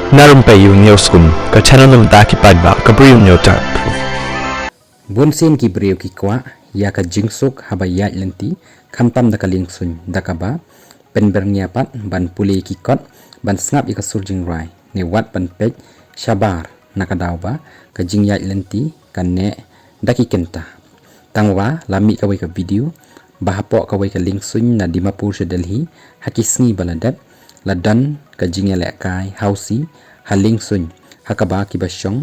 Na Rympei U Hynñiewtrep ke channel nabynta ki paidbah ke Bri U Hynñiewtrep. Bunsin ki briew ki kwa ya ka jingsuk haba ya lenti khamtam da ka lieñgsuiñ da kaba pen berniapat ban puli ki kot ban snap ya ka surjing rai ne wat ban pej shabar nakadauba ka jing ya lenti kan ne da ki kenta tangwa lami ka wai ka video ba hapoh ka wai ka lieñgsuiñ na Dimapur se Delhi hakisngi baladat ladan ka jing ya le kai housie ha lieñgsuiñ hakaba ki basyong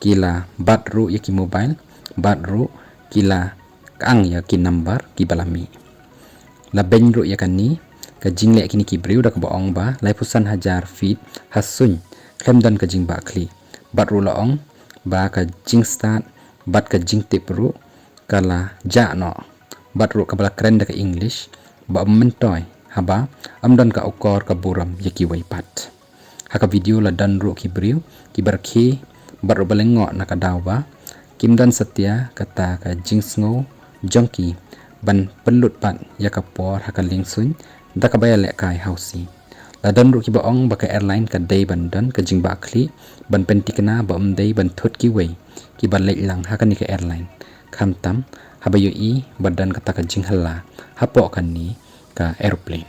kila baroh ya ki mobile baroh kila kaang ya ki number ki balami la benro ya kani ka jing le kini ki briew da ka baong ba lai pusan hajar feet hasuñ klemdan ka jing ba kli baroh laong ba ka jing start bat ka jing tipru kala ja no baroh ka bala keren da ka english ba mentoy haba amdan ka ukor ka buram ya ki waipat haka video la dan ro ki briew ki barkhe baroh balengo na ka daw ba kimdan setia kata ka ngoh jongki ban pelut pat ya ka por haka lieñgsuiñ da ka baya le kai housie la dan ru ki baong ba ka airline ka day ban dan ka jing ba kli ban pentikna ba day ban thot ki wei ki ba leit lang haka ni ka airline khamtam haba yu I badan kata ka jing hala hapoh kan ni ka airplane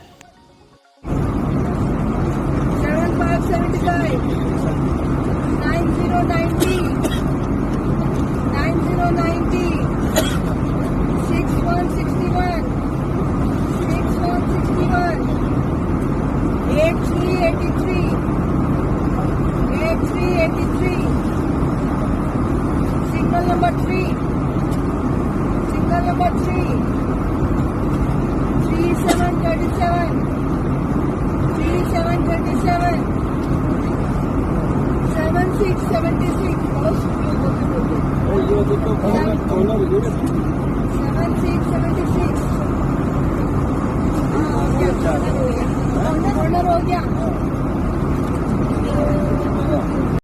7575 Signal number 3 3737 7676 7676 हो गया